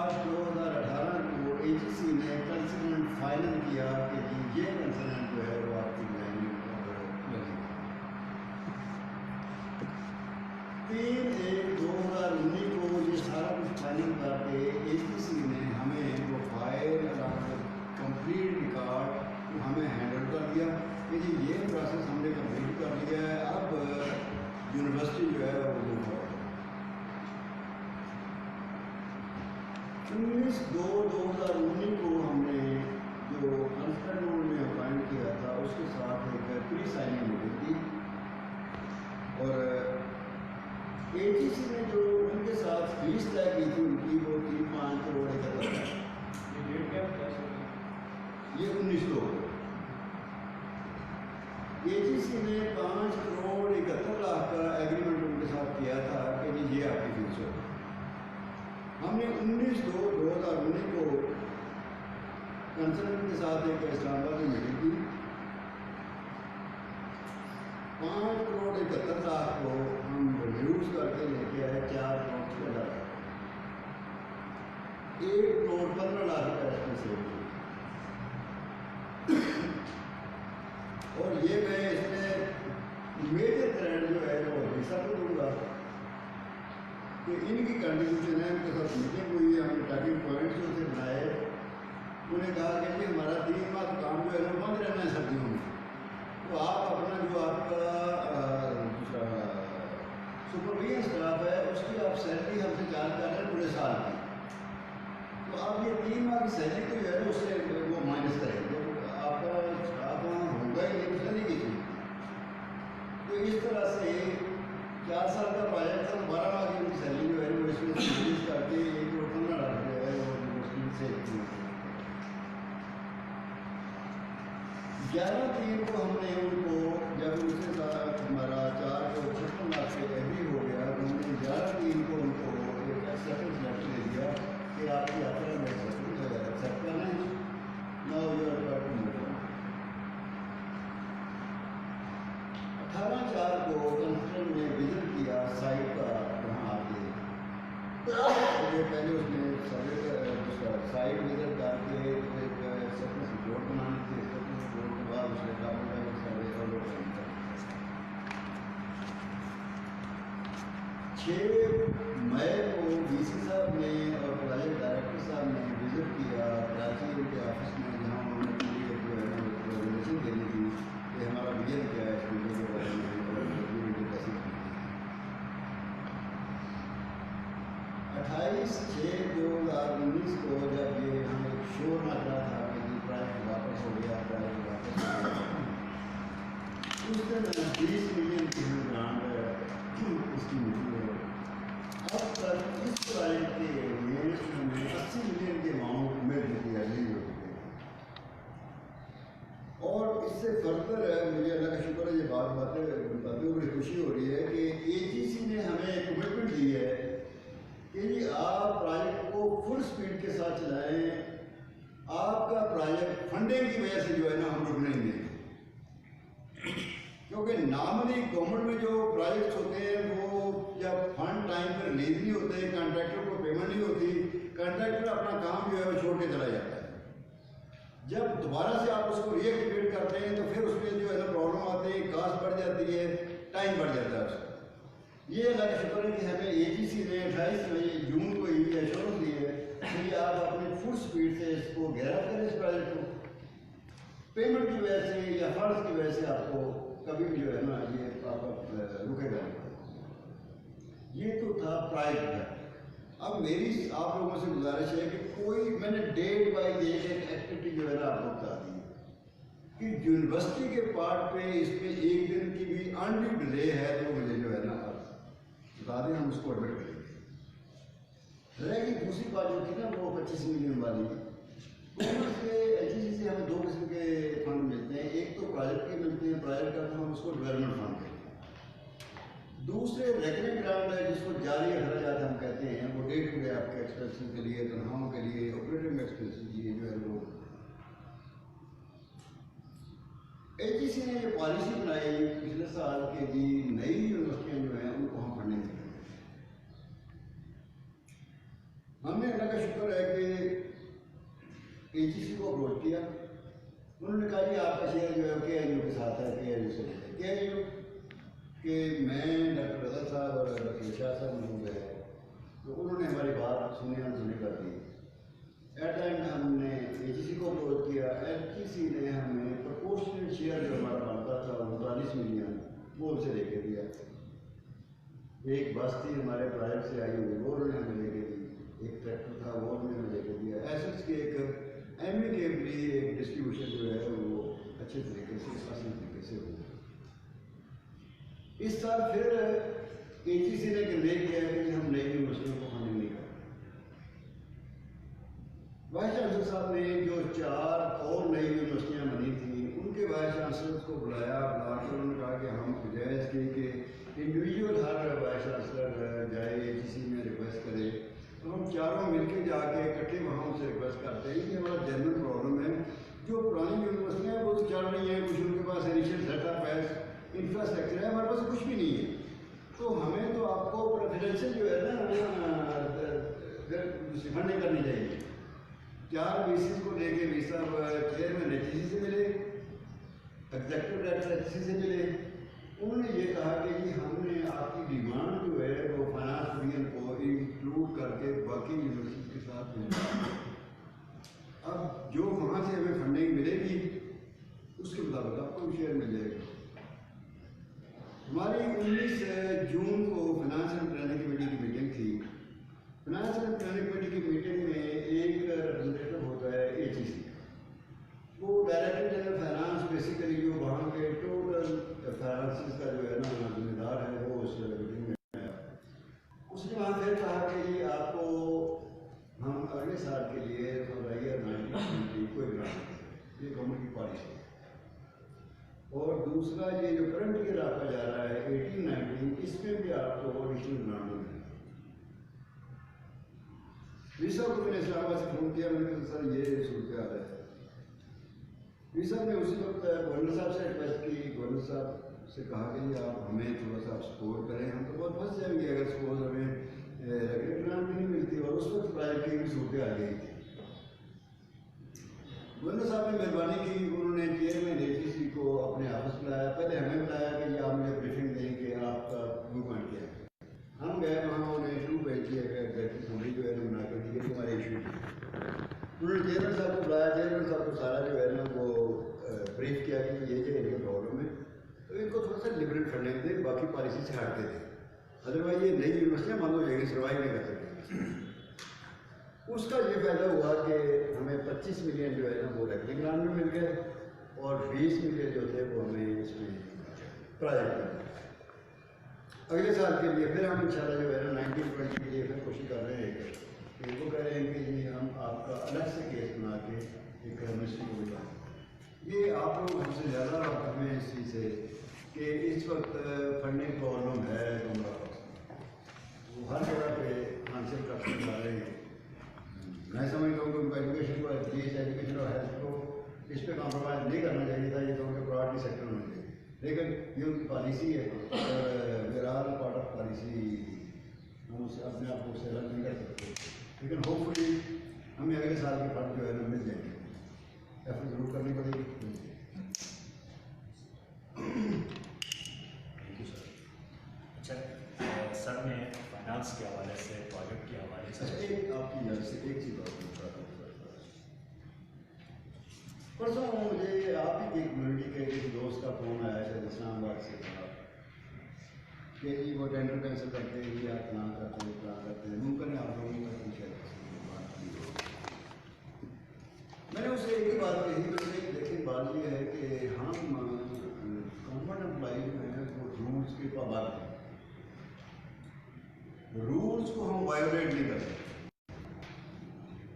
8/2018 کو AGC نے کنسلنٹ final کیا کہ یہ کنسلنٹ جو ہے وہ آپ کی لائن لگے گا۔ 3/1/2019 کو یہ سارا کچھ فائنل کر کے AGC نے ہمیں وہ فائل کمپلیٹ ریکارڈ ہمیں ہینڈ اوور کر دیا کہ جی یہ پروسیس ہم نے کمپلیٹ کر لیا ہے، اب یونیورسٹی جو ہے وہ موو ہو۔ 19/2/2019 کو ہم نے جو انسٹرنول میں اپائنٹ کیا تھا اس کے ساتھ ایک پری سائننگ میٹنگ کی، اور AGC نے جو ان کے ساتھ فیس طے کی تھی ان کی وہ 3-5 کروڑ کا تھا۔ یہ 19 AGC نے 5,71,00,000 کا ایگریمنٹ ان کے ساتھ کیا تھا کہ جی یہ آپ کی فیس ہو۔ ہم نے 19/2/2019 کو کنسلنٹ کے ساتھ ایک اسلام آباد میں میٹنگ کی، 5,71,00,000 کو ہم ریڈیوس کر کے لے کے آئے 4,06,00,000، 1,15,00,000 کا اس میں سیو کیا، اور یہ میں اس میں میجر ٹرینڈ جو ہے وہ حصہ کو دوں گا کہ ان کی کنٹریبیوشن ہے، ان کے ساتھ میٹنگ ہوئی ہے، ہم نے ٹاکنگ پوائنٹس جو سے بنائے، انہوں نے کہا کہ جی ہمارا 3 ماہ کا کام جو ہے نا بند رہنا ہے سردیوں میں، تو آپ اپنا جو آپ کا سپرویژن اسٹاف ہے اس کی آپ سیلری ہم سے چارج کر رہے ہیں پورے سال کی، تو آپ یہ 3 ماہ کی سیلری تو جو ہے نا اس سے وہ مائنس کریں گے، آپ کا اسٹاف وہاں ہوگا ہی نہیں، نہیں کی چیز۔ تو اس طرح سے 4 سال کا پروجیکٹ تھا، 12 ماہ کی ان کی سیلری جو ہے وہ اس میں ریلیز کر کے 1,15,00,000 جو ہے وہ یونیورسٹی سے 11/3 کو ہم نے ان کو جب ان کے ساتھ ہمارا 4,56,00,000 سے ایگری ہو گیا تو ہم نے 11/3 کو ان کو ایک ایکسیپٹنس لیٹر دے دیا کہ آپ کی آفر میں ایکسیپٹ کرنا ہے، now you are required to move on. 18/4 کو کنسلنٹ نے وزٹ کیا سائٹ کا وہاں آ کے، پہلے اس نے سروے سائٹ وزٹ کر کے ایک ایکسیپٹنس رپورٹ بنانی تھی، ایکسیپٹنس رپورٹ کے بعد اس نے ڈاکومنٹ سروے اور لوگ 6 مئی کو DC صاحب نے اور پروجیکٹ ڈائریکٹر صاحب نے وزٹ کیا کراچی ان کے آفس میں، جہاں انہوں نے پوری ایک جو ہے نا پریزنٹیشن دینی تھی کہ ہمارا ویژن کیا ہے اس ویژن کے بارے میں اور پوری کیسے کی۔ 28/6/2019 کو جب یہ ہم ایک شور مچ رہا تھا کہ جی پرائز واپس ہو گیا، پرائز واپس ہو گیا، اس دن 20 ملین کی گرانٹ اس کی ملی ہے۔ اب تک اس پروجیکٹ کے اگینسٹ ہمیں 80 ملین کے اماؤنٹ مل چکی ہے، نہیں ہو چکے، اور اس سے فردر ہے مجھے اللہ کا شکر ہے یہ باتیں بڑی خوشی ہو رہی ہے کہ AGC نے ہمیں کمٹمنٹ دی ہے کہ جی آپ پروجیکٹ کو فل سپیڈ کے ساتھ چلائیں، آپ کا پروجیکٹ فنڈنگ کی وجہ سے جو ہے نا ہم رکنے نہیں دیں گے، کیونکہ نارملی گورنمنٹ میں جو پروجیکٹس ہوتے ہیں وہ جب فنڈ ٹائم پہ ریلیز نہیں ہوتے، کانٹریکٹر کو پیمنٹ نہیں ہوتی، کانٹریکٹر اپنا کام جو ہے وہ چھوڑ کے چلا جاتا ہے، جب دوبارہ سے آپ اس کو ری ایکٹیویٹ کرتے ہیں تو پھر اس میں جو ہے نا پرابلم آتی ہے، کاسٹ بڑھ جاتی ہے، ٹائم بڑھ جاتا ہے اس کا۔ یہ اللہ کا شکر ہے کہ ہمیں AGC نے 28 جون کو یہ ایشورنس دی ہے کہ آپ اپنی فل سپیڈ سے اس کو گیرا کریں، اس پروجیکٹ کو پیمنٹ کی وجہ سے یا فنڈس کی وجہ سے آپ کو کبھی بھی جو ہے نا یہ آپ رکے گا نہیں۔ یہ تو تھا پرائز کا۔ اب میری آپ لوگوں سے گزارش ہے کہ کوئی میں نے ڈیٹ بائی ڈیٹ ایک ایکٹیویٹی جو ہے نا آپ کو بتا دی کہ یونیورسٹی کے پارٹ پہ اس میں 1 دن کی بھی انڈیو ڈیلے ہے تو مجھے جو ہے نا بتا دیں، ہم اس کو ایڈمٹ کریں گے۔ رہ گئی دوسری بات جو تھی نا وہ 25 ملین والی، گورنمنٹ سے AGC سے ہمیں 2 قسم کے فنڈ ملتے ہیں، ایک تو پروجیکٹ کے ملتے ہیں، پروجیکٹ کا ہم اس کو ڈیولپمنٹ فنڈ کہتے ہیں، دوسرے ریگولر گرانٹ ہے جس کو جاری اخراجات ہم کہتے ہیں، وہ ڈے ٹو ڈے آپ کے ایکسپینسز کے لیے، تنخواہوں کے لیے، آپریٹنگ ایکسپینسز کے لیے جو ہے وہ AGC نے یہ پالیسی بنائی پچھلے سال کہ جی نئی یونیورسٹیاں جو ہیں ان کو ہم فنڈنگ کریں گے۔ ہم نے اللہ کا شکر ہے کہ AGC کو اپروچ کیا. انہوں نے کہا جی آپ کا شیئر جو ہے KIU کے ساتھ ہے, KIU سے لیتے ہیں. KIU کہ میں ڈاکٹر رضا صاحب اور ڈاکٹر شاہ صاحب موجود ہے, تو انہوں نے ہماری بات سنی کر دی. ایٹ اینڈ ہم نے AGC کو اپروچ کیا. HGC نے ہمیں پرپورشنل شیئر جو ہمارا بنتا تھا 39 ملین وہ ان سے لے کے دیا. ایک بس تھی ہمارے پرائیویٹ سے آئی ہوئی, وہ انہوں نے ہمیں لے کے دی. ایک ٹریکٹر تھا وہ انہوں نے ہمیں لے کے دیا. ایسے کی ایک ایمیکیبلی ایک ڈسٹریبیوشن جو ہے وہ اچھے طریقے سے آسان طریقے سے ہو. اس سال پھر AGC نے کنوے کیا کہ ہم نئی یونیورسٹیوں کو فنڈنگ نہیں کریں. وائس چانسلر صاحب نے جو 4 اور نئی یونیورسٹیاں بنی تھیں ان کے وائس چانسلر کو بلا کر انہوں نے کہا کہ ہم گزارش کی کہ انڈیویجول ہر وائس چانسلر جائے AGC میں ریکویسٹ کرے, تو ہم چاروں مل کے جا کے اکٹھے وہاں ان سے ریکویسٹ کرتے ہیں کہ ہمارا جنرل پرابلم ہے. جو پرانی یونیورسٹیاں ہیں وہ تو چل رہی ہیں, کچھ ان کے پاس انیشیل سیٹ اپ ہے, انفراسٹرکچر ہے, ہمارے پاس کچھ بھی نہیں ہے. تو ہمیں تو آپ کو پریفرینشل جو ہے نا فنڈنگ کرنی چاہیے. 4 VCs کو لے کے وی صاحب چیئرمین HGC سے ملے, ایگزیکٹو ڈائریکٹر HGC سے ملے. انہوں نے یہ کہا کہ جی ہم نے آپ کی ڈیمانڈ جو ہے وہ فائنانس یونین کو انکلوڈ کر کے باقی یونیورسٹی کے ساتھ ملے. اب جو وہاں سے ہمیں فنڈنگ ملے گی اس کے مطابق آپ کو شیئر مل جائے گا. ہماری 19 جون کو فائنانس اینڈ پلاننگ کمیٹی کی میٹنگ تھی. فائنانس اینڈ پلاننگ کمیٹی کی میٹنگ میں ایک ریپرزنٹیٹو ہوتا ہے AGC, وہ ڈائریکٹر جنرل فائنانس بیسیکلی جو وہاں کے ٹوٹل فائنانسز کا جو ہے نا ذمہ دار ہے وہ اس میٹنگ میں آیا. اس نے وہاں پھر کہا کہ جی آپ کو ہم اگلے سال کے لیے ایئر 1920 کوئی گرانٹ نہیں, یہ گورنمنٹ کی پالیسی ہے. اور دوسرا یہ جو کرنٹ ایئر آپ کا جا رہا ہے 18-19 اس میں بھی آپ کو ایڈیشنل گرانٹ نہیں ہے. ویسا کو میں نے اسلام آباد سے فون کیا, میں نے کہا سر یہ صورتحال ہے. ویسا نے اسی وقت گورنر صاحب سے ریکویسٹ کی, گورنر صاحب سے کہا کہ جی آپ ہمیں تھوڑا سا سپورٹ کریں, ہم تو بہت پھنس جائیں گے اگر سپوز ہمیں ریگولر گرانٹ بھی نہیں ملتی. اور اس وقت پرائیویٹ کی بھی صورتحال آ گئی تھی. گورنر صاحب نے مہربانی کی, انہوں نے چیئرمین AGC کو اپنے آفس بلایا. پہلے ہمیں بلایا کہ یہ آپ مجھے بریفنگ دیں کہ آپ کا ویو پوائنٹ کیا ہے. ہم گئے وہاں, انہوں نے شروع بھیج دیا کہ ایگزیکٹو اسمبلی جو ہے نا بنا کے دی کہ تمہارے ایشو تھے. انہوں نے چیئرمین صاحب کو بلایا. چیئرمین صاحب کو سارا جو ہے نا وہ بریف کیا کہ یہ جو ان کا پرابلم ہے, تو ان کو تھوڑا سا لبرل فنڈنگ دیں, باقی پالیسی سے ہٹتے تھے, ادروائز یہ نئی یونیورسٹیاں بند ہو جائیں گی, سروائیو نہیں کر سکیں. اس کا یہ فائدہ ہوا کہ ہمیں 25 ملین جو ہے نا وہ ریگولر گرانٹ میں مل گئے, اور 20 ملین جو تھے وہ ہمیں اس میں پروجیکٹ میں. اگلے سال کے لیے پھر ہم انشاءاللہ جو ہے نا 1920 کے لیے پھر کوشش کر رہے ہیں کہ وہ کہہ رہے ہیں کہ جی ہم آپ کا الگ سے کیس بنا کے ایک یونیورسٹی کو بتائیں. یہ آپ لوگ ہم سے زیادہ واقف ہیں اس چیز سے کہ اس وقت فنڈنگ پرابلم ہے گمراہ, وہ ہر جگہ پہ فائنینشیل کرپشن آ رہے ہیں. میں سمجھتا ہوں کہ ان کو ایجوکیشن کو ایجوکیشن اور ہیلتھ کو اس پہ کمپرومائز نہیں کرنا چاہیے تھا, یہ تو ان کے پرائرٹی سیکٹر ہونے چاہیے. لیکن یہ ان کی پالیسی ہے, ویرال پارٹ آف پالیسی, ہم اسے اپنے آپ کو اس سے الگ نہیں کر سکتے. لیکن ہوپ فلی ہمیں اگلے سال کے فنڈ جو ہے نا مل جائیں گے. ایفرٹ ضرور کرنی پڑے گی. اچھا سر نے فائنانس کے حوالے سے, پروجیکٹ کے حوالے سے ایک آپ کی یاد سے ایک چیز بات پرسوں مجھے آپ ہی کی کمیونٹی کے ایک دوست کا فون آیا شاید اسلام آباد سے تھا کہ جی وہ ٹینڈر کینسل کرتے ہیں, یہ آپ پلان کرتے ہیں, ممکن ہے آپ لوگوں کا پوچھا بات کی. میں نے اسے ایک ہی بات کہی, لیکن بات یہ ہے کہ ہم گورنمنٹ امپلائی جو ہیں وہ رولس کے پابند ہیں, رولس کو ہم وائلیٹ نہیں کر سکتے.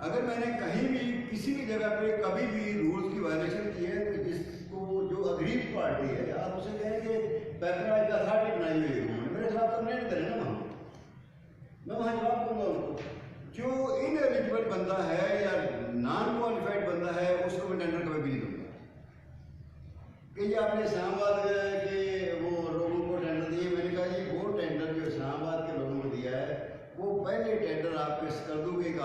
اگر میں نے کہیں بھی کسی بھی جگہ پہ کبھی بھی رولس کی وائلیشن کی ہے تو جس کو جو اگریڈ پارٹی ہے, آپ اسے کہیں کہ پیپراج کا اتھارٹی بنائی ہوئی ہے, میرے خلاف تو نہیں کریں نا وہاں, میں وہاں جواب دوں گا ان کو. جو ان ایلیجبل بندہ ہے یا نان کوالیفائڈ بندہ ہے اس کو میں ٹینڈر کبھی بھی نہیں دوں گا. کہ یہ آپ نے اسلام آباد کے وہ لوگوں کو ٹینڈر دیے, میں نے کہا جی وہ ٹینڈر جو اسلام آباد کے لوگوں کو دیا ہے وہ پہلے ٹینڈر آپ پیش کر دوں گے ایک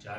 4